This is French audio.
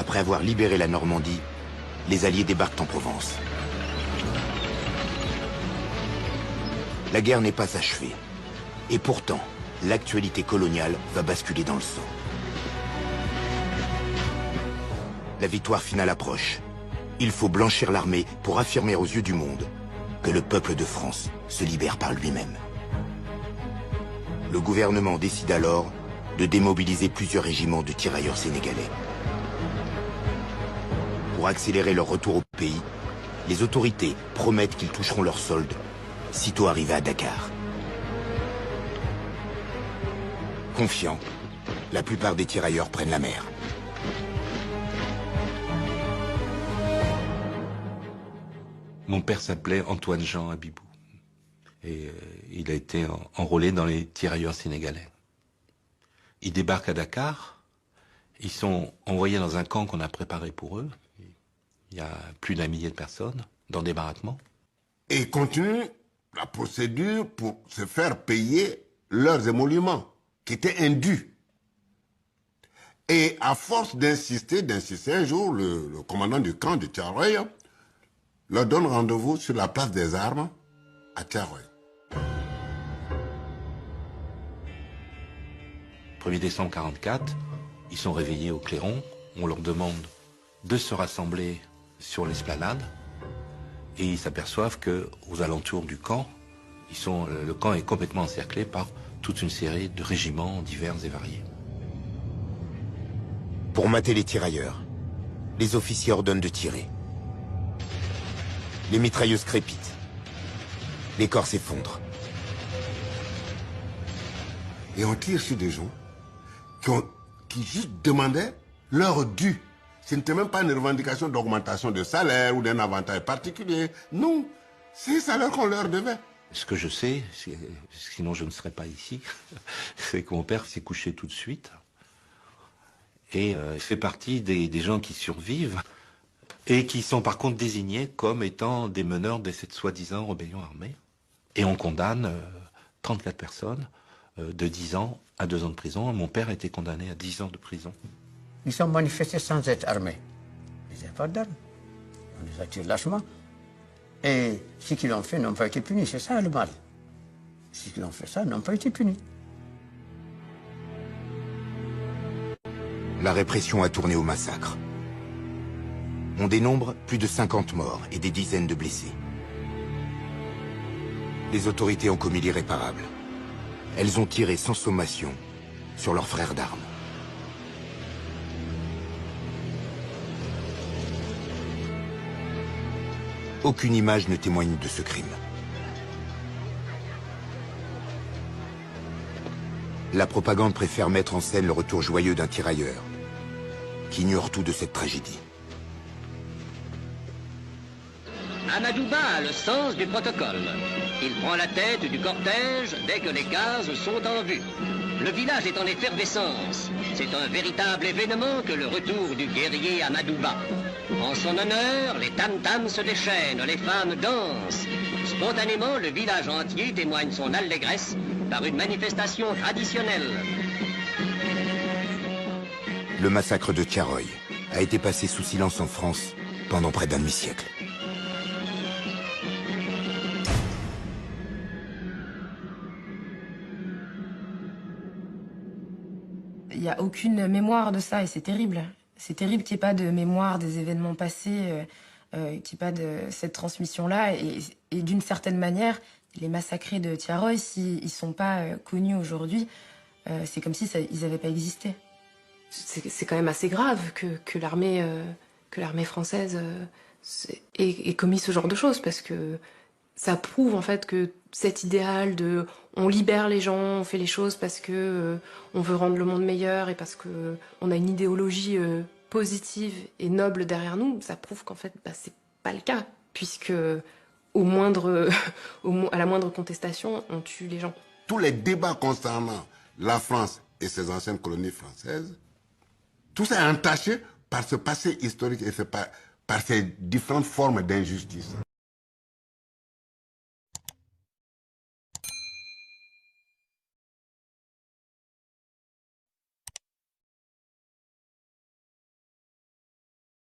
Après avoir libéré la Normandie, les Alliés débarquent en Provence. La guerre n'est pas achevée. Et pourtant, l'actualité coloniale va basculer dans le sang. La victoire finale approche. Il faut blanchir l'armée pour affirmer aux yeux du monde que le peuple de France se libère par lui-même. Le gouvernement décide alors de démobiliser plusieurs régiments de tirailleurs sénégalais. Pour accélérer leur retour au pays, les autorités promettent qu'ils toucheront leur solde sitôt arrivés à Dakar. Confiants, la plupart des tirailleurs prennent la mer. Mon père s'appelait Antoine-Jean Abibou. Et il a été enrôlé dans les tirailleurs sénégalais. Ils débarquent à Dakar. Ils sont envoyés dans un camp qu'on a préparé pour eux. Il y a plus d'1 millier de personnes dans des baraquements. Et ils continuent la procédure pour se faire payer leurs émoluments, qui étaient indus. Et à force d'insister, un jour, le commandant du camp de Thiaroye leur donne rendez-vous sur la place des armes à Thiaroye. 1er décembre 1944, ils sont réveillés au clairon. On leur demande de se rassembler sur l'esplanade. Et ils s'aperçoivent qu'aux alentours du camp, le camp est complètement encerclé par toute une série de régiments divers et variés. Pour mater les tirailleurs, les officiers ordonnent de tirer. Les mitrailleuses crépitent. Les corps s'effondrent. Et on tire sur des gens qui juste demandaient leur dû. Ce n'était même pas une revendication d'augmentation de salaire ou d'un avantage particulier. Non, c'est le salaire qu'on leur devait. Ce que je sais, sinon je ne serais pas ici, c'est que mon père s'est couché tout de suite. Et il fait partie des gens qui survivent et qui sont par contre désignés comme étant des meneurs de cette soi-disant rébellion armée. Et on condamne 34 personnes de 10 ans à 2 ans de prison. Mon père a été condamné à 10 ans de prison. Ils sont manifestés sans être armés. Ils n'avaient pas d'armes. On les a tués lâchement. Et ceux qui l'ont fait n'ont pas été punis. C'est ça le mal. Ceux qui l'ont fait ça n'ont pas été punis. La répression a tourné au massacre. On dénombre plus de 50 morts et des dizaines de blessés. Les autorités ont commis l'irréparable. Elles ont tiré sans sommation sur leurs frères d'armes. Aucune image ne témoigne de ce crime. La propagande préfère mettre en scène le retour joyeux d'un tirailleur qui ignore tout de cette tragédie. Amadouba a le sens du protocole. Il prend la tête du cortège dès que les cases sont en vue. Le village est en effervescence. C'est un véritable événement que le retour du guerrier Amadouba. En son honneur, les tam-tams se déchaînent, les femmes dansent. Spontanément, le village entier témoigne son allégresse par une manifestation traditionnelle. Le massacre de Thiaroye a été passé sous silence en France pendant près d'un demi-siècle. Il n'y a aucune mémoire de ça et c'est terrible. C'est terrible qu'il n'y ait pas de mémoire des événements passés, qu'il n'y ait pas de cette transmission-là. Et d'une certaine manière, les massacrés de Thiaroye, s'ils ne sont pas connus aujourd'hui, c'est comme si ils n'avaient pas existé. C'est quand même assez grave que l'armée française ait commis ce genre de choses, parce que ça prouve en fait que cet idéal de on libère les gens, on fait les choses parce que on veut rendre le monde meilleur et parce que on a une idéologie positive et noble derrière nous, ça prouve qu'en fait c'est pas le cas, puisque à la moindre contestation, on tue les gens. Tous les débats concernant la France et ses anciennes colonies françaises, tout ça est entaché par ce passé historique et par ces différentes formes d'injustice.